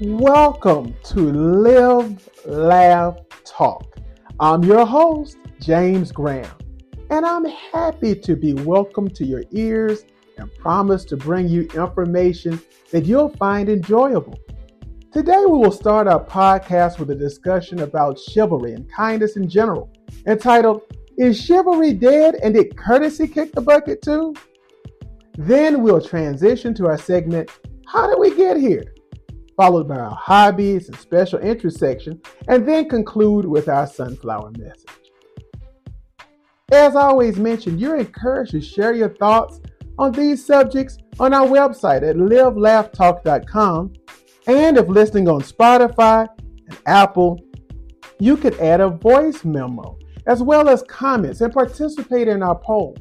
Welcome to Live, Laugh, Talk. I'm your host, James Graham, and I'm happy to be welcomed to your ears and promise to bring you information that you'll find enjoyable. Today, we will start our podcast with a discussion about chivalry and kindness in general, entitled, Is Chivalry Dead and Did Courtesy Kick the Bucket Too? Then we'll transition to our segment, How Did We Get Here? Followed by our hobbies and special interest section, and then conclude with our sunflower message. As I always mention, you're encouraged to share your thoughts on these subjects on our website at livelaughtalk.com, and if listening on Spotify and Apple, you could add a voice memo as well as comments and participate in our poll.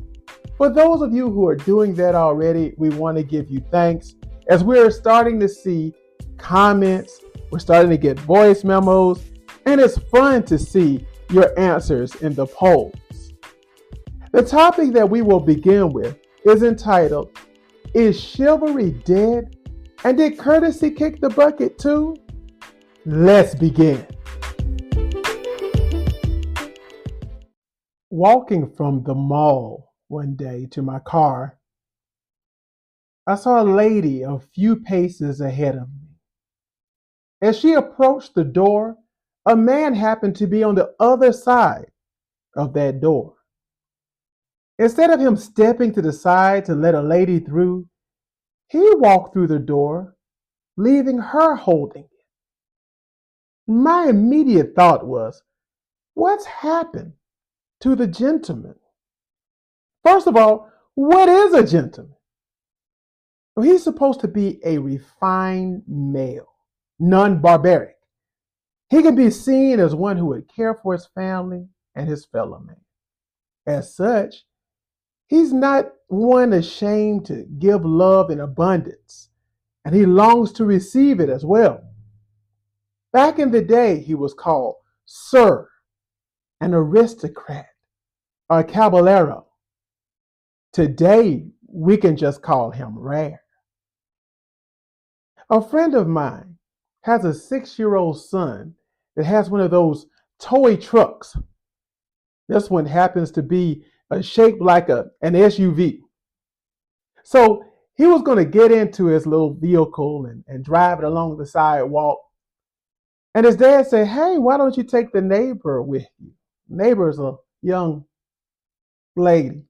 For those of you who are doing that already, we want to give you thanks as we're starting to see comments, we're starting to get voice memos, and it's fun to see your answers in the polls. The topic that we will begin with is entitled, Is Chivalry Dead and Did Courtesy Kick the Bucket Too? Let's begin. Walking from the mall one day to my car, I saw a lady a few paces ahead of me. As she approached the door, a man happened to be on the other side of that door. Instead of him stepping to the side to let a lady through, he walked through the door, leaving her holding it. My immediate thought was, what's happened to the gentleman? First of all, what is a gentleman? Well, he's supposed to be a refined male, non-barbaric. He can be seen as one who would care for his family and his fellow man. As such, he's not one ashamed to give love in abundance, and he longs to receive it as well. Back in the day, he was called Sir, an aristocrat, or caballero. Today, we can just call him rare. A friend of mine has a 6-year-old son that has one of those toy trucks. This one happens to be shaped like an SUV. So he was going to get into his little vehicle and drive it along the sidewalk. And his dad said, hey, why don't you take the neighbor with you? Neighbor is a young lady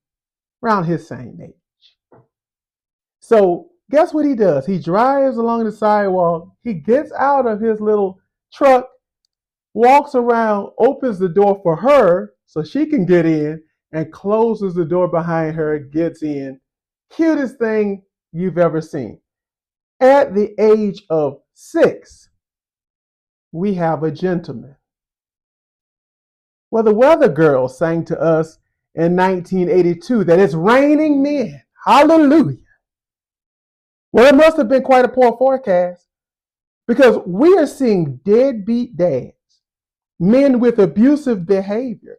around his same age. So guess what he does? He drives along the sidewalk. He gets out of his little truck, walks around, opens the door for her so she can get in, and closes the door behind her, gets in. Cutest thing you've ever seen. At the age of 6, we have a gentleman. Well, the Weather Girl sang to us in 1982 that it's raining men. Hallelujah. Well, it must have been quite a poor forecast because we are seeing deadbeat dads, men with abusive behavior,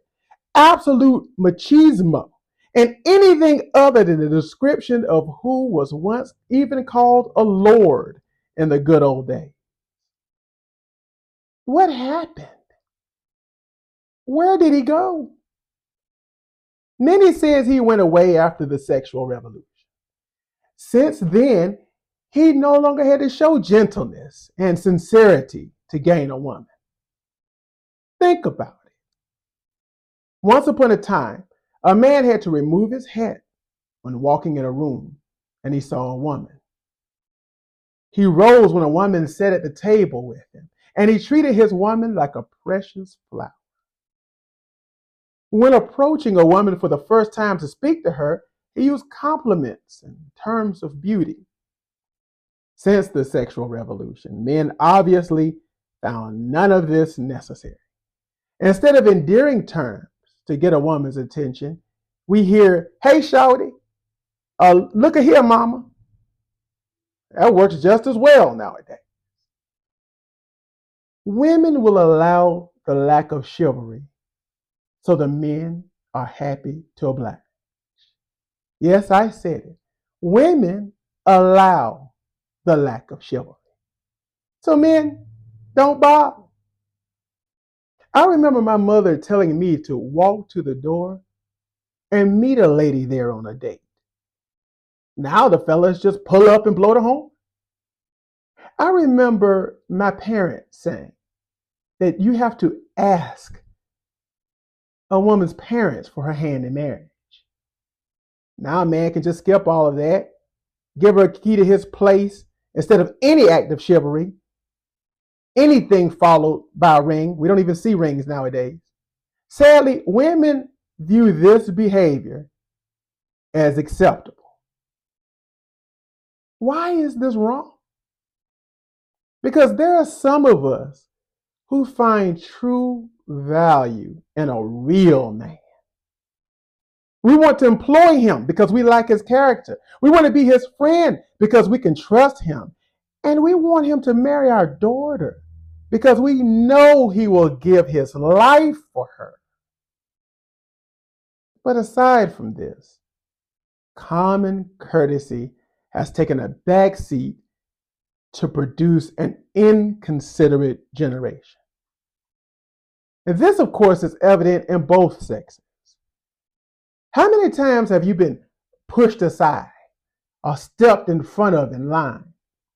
absolute machismo, and anything other than the description of who was once even called a lord in the good old days. What happened? Where did he go? Many says he went away after the sexual revolution. Since then, he no longer had to show gentleness and sincerity to gain a woman. Think about it. Once upon a time, a man had to remove his hat when walking in a room and he saw a woman. He rose when a woman sat at the table with him, and he treated his woman like a precious flower. When approaching a woman for the first time to speak to her, he used compliments in terms of beauty. Since the sexual revolution, men obviously found none of this necessary. Instead of endearing terms to get a woman's attention, we hear, hey, shawty, look at here, mama. That works just as well nowadays. Women will allow the lack of chivalry so the men are happy to oblige. Yes, I said it. Women allow the lack of chivalry So men, don't bother. I remember my mother telling me to walk to the door and meet a lady there on a date. Now the fellas just pull up and blow the horn. I remember my parents saying that you have to ask a woman's parents for her hand in marriage. Now a man can just skip all of that, give her a key to his place instead of any act of chivalry, anything followed by a ring. We don't even see rings nowadays. Sadly, women view this behavior as acceptable. Why is this wrong? Because there are some of us who find true value in a real man. We want to employ him because we like his character. We want to be his friend because we can trust him. And we want him to marry our daughter because we know he will give his life for her. But aside from this, common courtesy has taken a backseat to produce an inconsiderate generation. And this, of course, is evident in both sexes. How many times have you been pushed aside or stepped in front of in line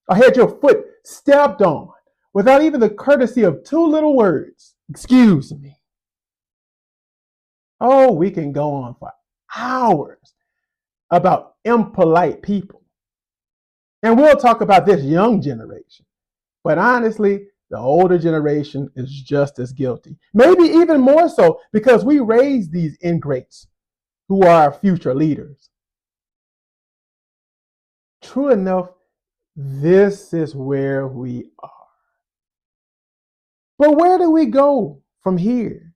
or had your foot stepped on without even the courtesy of two little words? Excuse me. Oh, we can go on for hours about impolite people. And we'll talk about this young generation. But honestly, the older generation is just as guilty. Maybe even more so because we raised these ingrates who are our future leaders. True enough, this is where we are. But where do we go from here?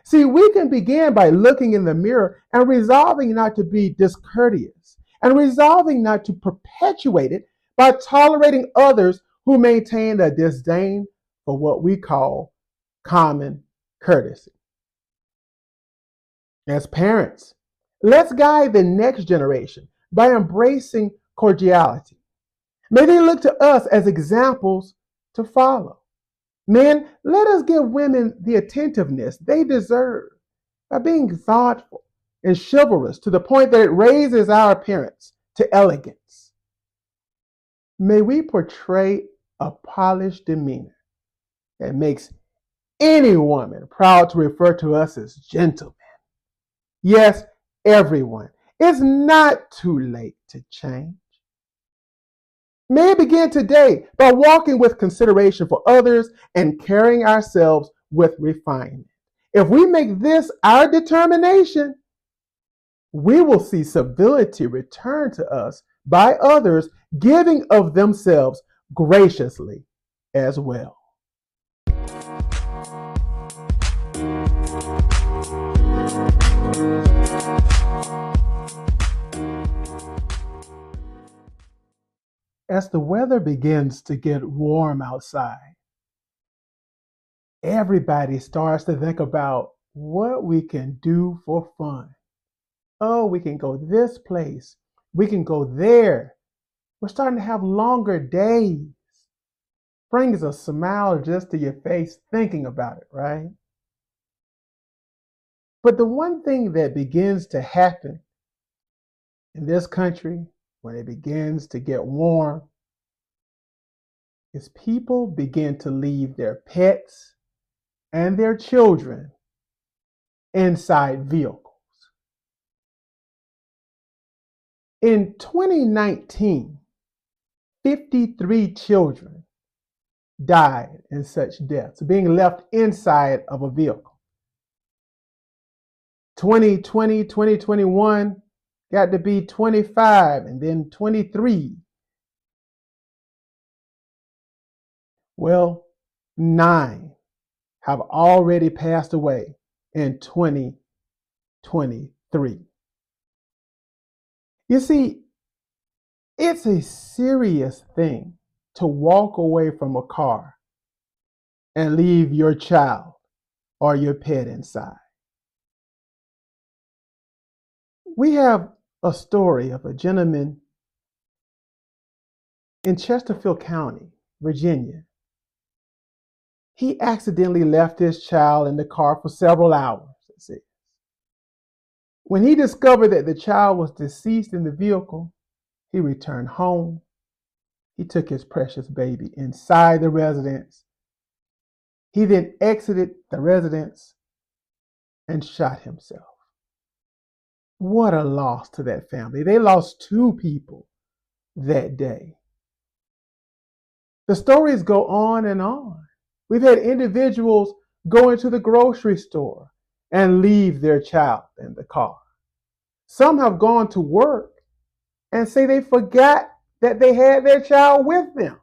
See, we can begin by looking in the mirror and resolving not to be discourteous and resolving not to perpetuate it by tolerating others who maintain a disdain for what we call common courtesy. As parents, let's guide the next generation by embracing cordiality. May they look to us as examples to follow. Men, let us give women the attentiveness they deserve by being thoughtful and chivalrous to the point that it raises our appearance to elegance. May we portray a polished demeanor that makes any woman proud to refer to us as gentlemen. Yes, everyone. It's not too late to change. May it begin today by walking with consideration for others and carrying ourselves with refinement. If we make this our determination, we will see civility return to us by others giving of themselves graciously as well. As the weather begins to get warm outside, everybody starts to think about what we can do for fun. Oh, we can go this place. We can go there. We're starting to have longer days. Brings a smile just to your face thinking about it, right? But the one thing that begins to happen in this country when it begins to get warm is people begin to leave their pets and their children inside vehicles. In 2019, 53 children died in such deaths, being left inside of a vehicle. 2020, 2021 got to be 25 and then 23. Well, 9 have already passed away in 2023. You see, it's a serious thing to walk away from a car and leave your child or your pet inside. We have a story of a gentleman in Chesterfield County, Virginia, He accidentally left his child in the car for several hours. It says. When he discovered that the child was deceased in the vehicle, he returned home. He took his precious baby inside the residence. He then exited the residence and shot himself. What a loss to that family. They lost two people that day. The stories go on and on. We've had individuals go into the grocery store and leave their child in the car. Some have gone to work and say they forgot that they had their child with them.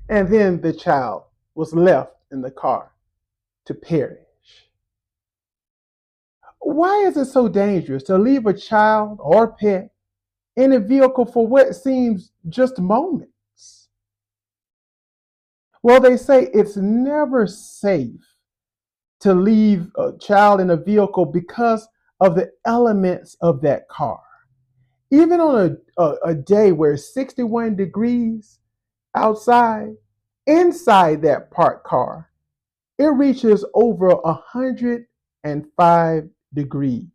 And then the child was left in the car to perish. Why is it so dangerous to leave a child or pet in a vehicle for what seems just moments? Well, they say it's never safe to leave a child in a vehicle because of the elements of that car. Even on a day where it's 61 degrees outside, inside that parked car, it reaches over 105 degrees.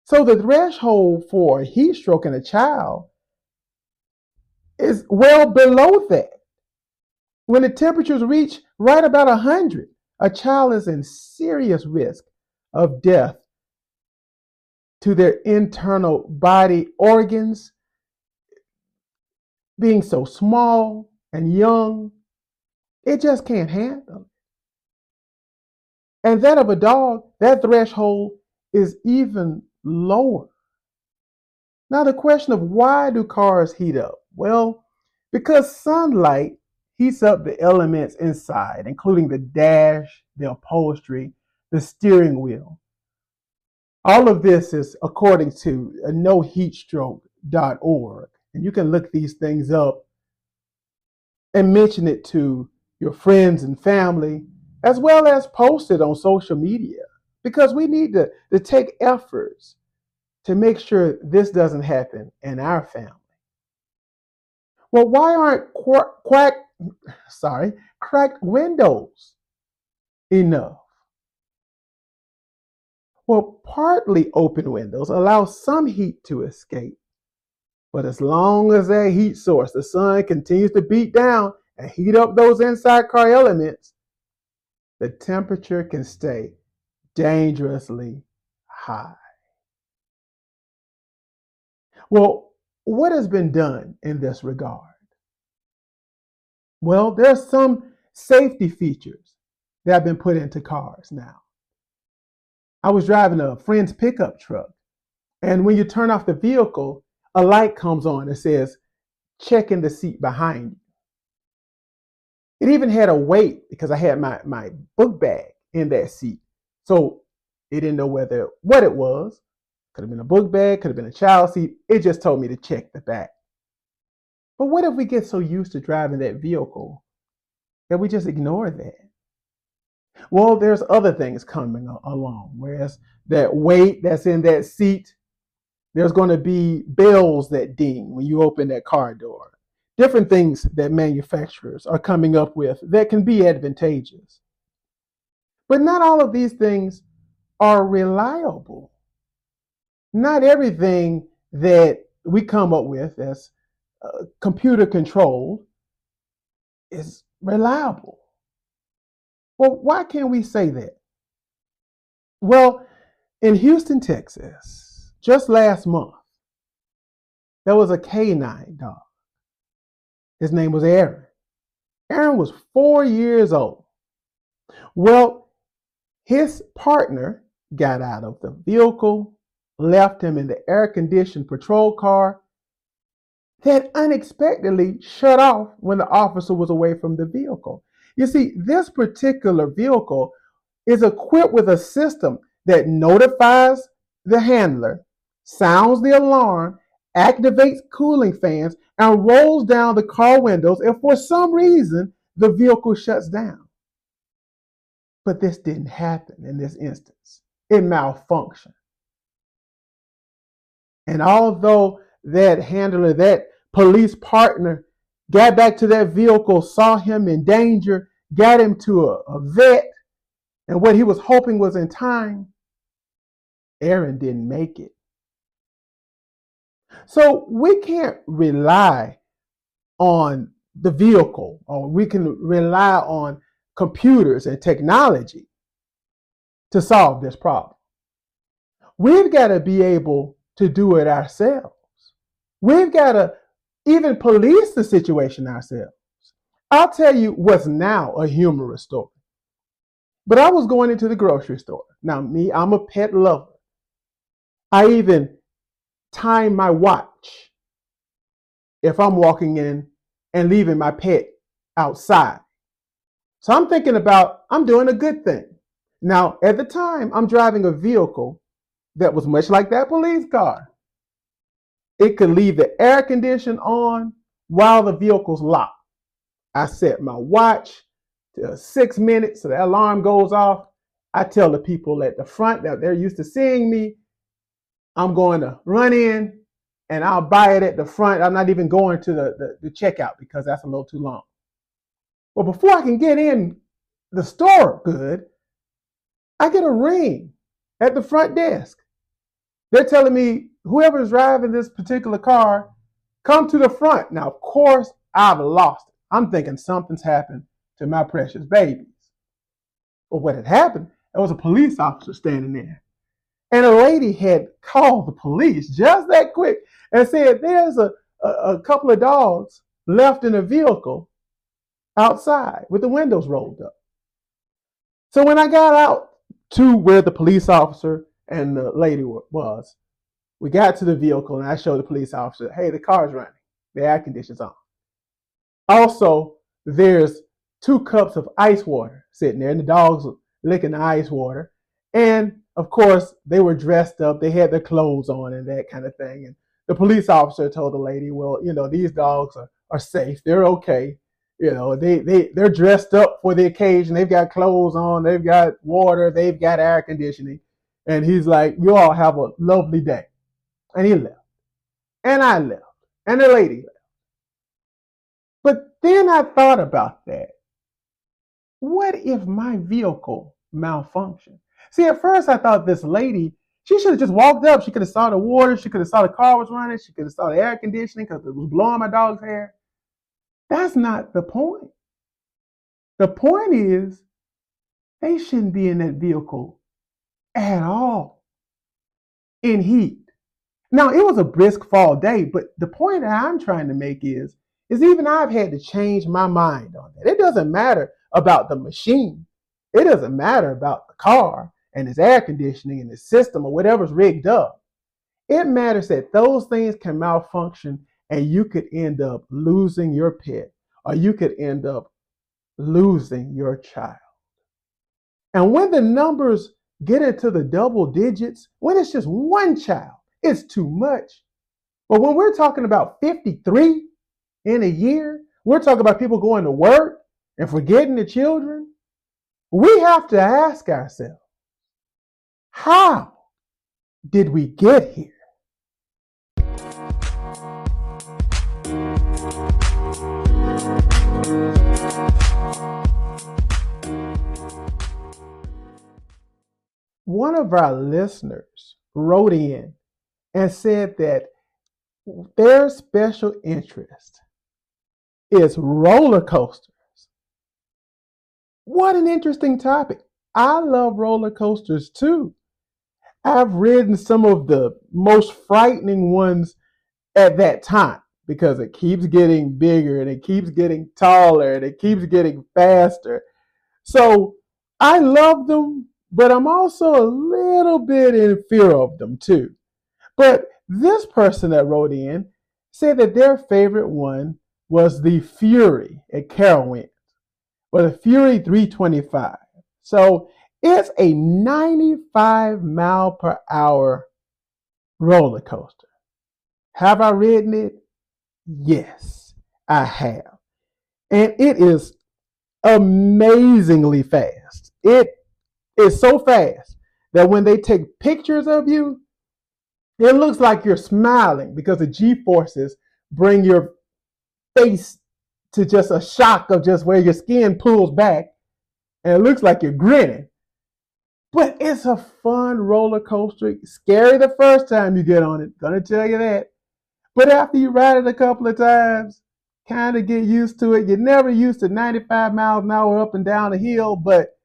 So the threshold for heat stroke in a child is well below that. When the temperatures reach right about 100, a child is in serious risk of death to their internal body organs being so small and young, it just can't handle it. And that of a dog, that threshold is even lower. Now, the question of why do cars heat up? Well, because sunlight heats up the elements inside, including the dash, the upholstery, the steering wheel. All of this is according to noheatstroke.org. And you can look these things up and mention it to your friends and family, as well as post it on social media, because we need to take efforts to make sure this doesn't happen in our family. Well, why aren't cracked windows enough? Well, partly open windows allow some heat to escape. But as long as that heat source, the sun, continues to beat down and heat up those inside car elements, the temperature can stay dangerously high. Well, what has been done in this regard? Well, there are some safety features that have been put into cars now. I was driving a friend's pickup truck, and when you turn off the vehicle, a light comes on that says, check in the seat behind you. It even had a weight because I had my book bag in that seat. So it didn't know what it was. Could have been a book bag, could have been a child seat. It just told me to check the back. But what if we get so used to driving that vehicle that we just ignore that? Well, there's other things coming along. Whereas that weight that's in that seat, there's going to be bells that ding when you open that car door. Different things that manufacturers are coming up with that can be advantageous. But not all of these things are reliable. Not everything that we come up with as computer controlled is reliable. Well, why can't we say that? Well, in Houston, Texas, just last month, there was a canine dog. His name was Aaron. Aaron was 4 years old. Well, his partner got out of the vehicle, left him in the air-conditioned patrol car that unexpectedly shut off when the officer was away from the vehicle. You see, this particular vehicle is equipped with a system that notifies the handler, sounds the alarm, activates cooling fans, and rolls down the car windows if for some reason the vehicle shuts down. But this didn't happen in this instance. It malfunctioned. And although that handler, that police partner, got back to that vehicle, saw him in danger, got him to a vet, and what he was hoping was in time, Aaron didn't make it. So we can't rely on the vehicle, or we can rely on computers and technology to solve this problem. We've got to be able to do it ourselves. We've got to even police the situation ourselves. I'll tell you what's now a humorous story. But I was going into the grocery store. Now, me, I'm a pet lover. I even time my watch if I'm walking in and leaving my pet outside. So I'm thinking about, I'm doing a good thing. Now, at the time, I'm driving a vehicle that was much like that police car. It could leave the air condition on while the vehicle's locked. I set my watch to 6 minutes so the alarm goes off. I tell the people at the front that they're used to seeing me, I'm going to run in and I'll buy it at the front. I'm not even going to the checkout because that's a little too long. Well, before I can get in the store good, I get a ring at the front desk. They're telling me, whoever's driving this particular car, come to the front. Now, of course, I've lost it. I'm thinking something's happened to my precious babies. But what had happened, there was a police officer standing there. And a lady had called the police just that quick and said, there's a couple of dogs left in a vehicle outside with the windows rolled up. So when I got out to where the police officer and the lady was, we got to the vehicle and I showed the police officer, hey, the car's running. The air conditioner's on. Also, there's 2 cups of ice water sitting there and the dogs were licking the ice water. And of course, they were dressed up. They had their clothes on and that kind of thing. And the police officer told the lady, well, these dogs are safe. They're okay. They're dressed up for the occasion. They've got clothes on. They've got water. They've got air conditioning. And he's like, you all have a lovely day. And he left. And I left. And the lady left. But then I thought about that. What if my vehicle malfunctioned? See, at first I thought this lady, she should have just walked up. She could have saw the water. She could have saw the car was running. She could have saw the air conditioning because it was blowing my dog's hair. That's not the point. The point is they shouldn't be in that vehicle at all in heat. Now, it was a brisk fall day, but the point that I'm trying to make is even I've had to change my mind on that. It doesn't matter about the machine. It doesn't matter about the car and its air conditioning and its system or whatever's rigged up. It matters that those things can malfunction and you could end up losing your pet or you could end up losing your child. And when the numbers get into the double digits, when it's just one child, it's too much. But when we're talking about 53 in a year, we're talking about people going to work and forgetting the children. We have to ask ourselves, how did we get here? One of our listeners wrote in and said that their special interest is roller coasters. What an interesting topic. I love roller coasters too. I've ridden some of the most frightening ones at that time because it keeps getting bigger and it keeps getting taller and it keeps getting faster. So I love them, but I'm also a little bit in fear of them too. But this person that wrote in said that their favorite one was the Fury at Carowinds, or the Fury 325. So it's a 95 mile per hour roller coaster. Have I ridden it? Yes, I have. And it is amazingly fast. It is so fast that when they take pictures of you, it looks like you're smiling because the G-forces bring your face to just a shock of just where your skin pulls back and it looks like you're grinning. But it's a fun roller coaster. Scary the first time you get on it, gonna tell you that. But after you ride it a couple of times, kind of get used to it. You're never used to 95 miles an hour up and down a hill, but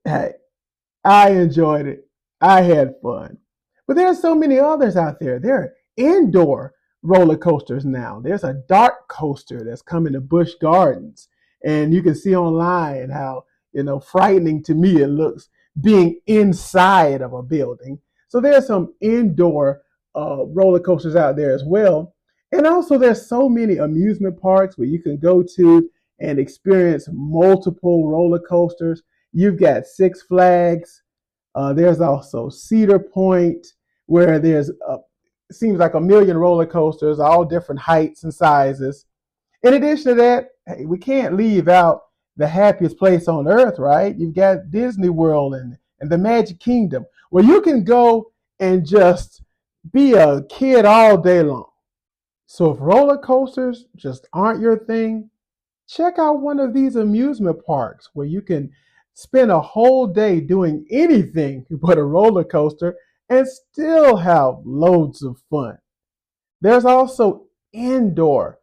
hey, I enjoyed it. I had fun. But there's so many others out there. There are indoor roller coasters now. There's a dark coaster that's coming to Busch Gardens. And you can see online how, frightening to me it looks being inside of a building. So there's some indoor roller coasters out there as well. And also there's so many amusement parks where you can go to and experience multiple roller coasters. You've got Six Flags. There's also Cedar Point, where there's seems like a million roller coasters, all different heights and sizes. In addition to that, hey, we can't leave out the happiest place on earth, right? You've got Disney World and the Magic Kingdom, where you can go and just be a kid all day long. So if roller coasters just aren't your thing, check out one of these amusement parks where you can spend a whole day doing anything but a roller coaster and still have loads of fun. There's also indoor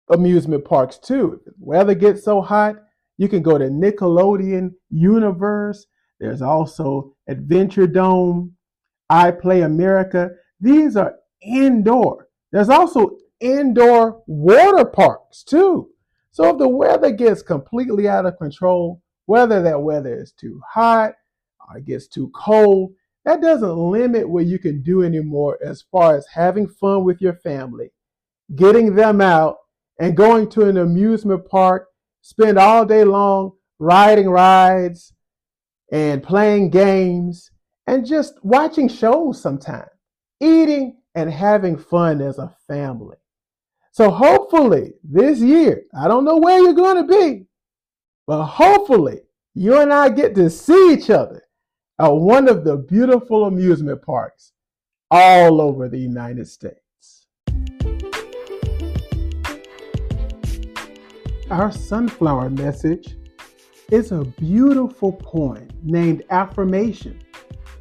amusement parks too. If the weather gets so hot, you can go to Nickelodeon Universe. There's also Adventure Dome, I Play America. These are indoor. There's also indoor water parks too. So if the weather gets completely out of control, whether that weather is too hot or it gets too cold, that doesn't limit what you can do anymore as far as having fun with your family, getting them out and going to an amusement park, spend all day long riding rides and playing games and just watching shows sometimes, eating and having fun as a family. So hopefully this year, I don't know where you're going to be, but hopefully you and I get to see each other at one of the beautiful amusement parks all over the United States. Our sunflower message is a beautiful poem named Affirmation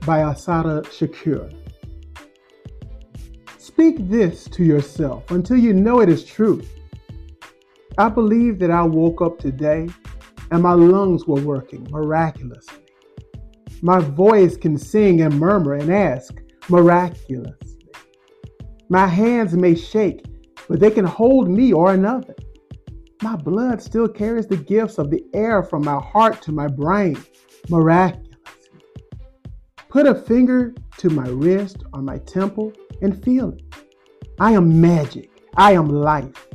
by Asada Shakur. Speak this to yourself until you know it is true. I believe that I woke up today and my lungs were working miraculously. My voice can sing and murmur and ask miraculously. My hands may shake, but they can hold me or another. My blood still carries the gifts of the air from my heart to my brain miraculously. Put a finger to my wrist or my temple and feel it. I am magic. I am life.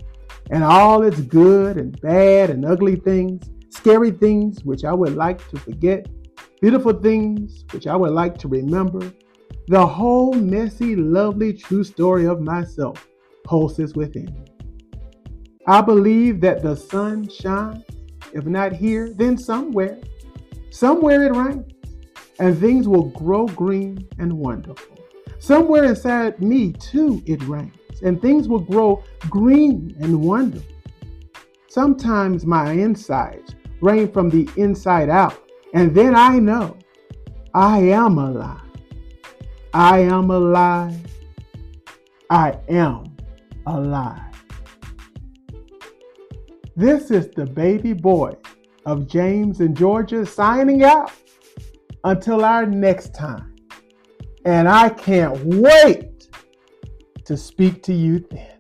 And all its good and bad and ugly things, scary things which I would like to forget, beautiful things which I would like to remember, the whole messy, lovely, true story of myself pulses within me. I believe that the sun shines, if not here, then somewhere. Somewhere it rains, and things will grow green and wonderful. Somewhere inside me, too, it rains, and things will grow green and wonderful. Sometimes my insides rain from the inside out, and then I know I am alive. I am alive. I am alive. This is the baby boy of James and Georgia signing out until our next time. And I can't wait to speak to you then.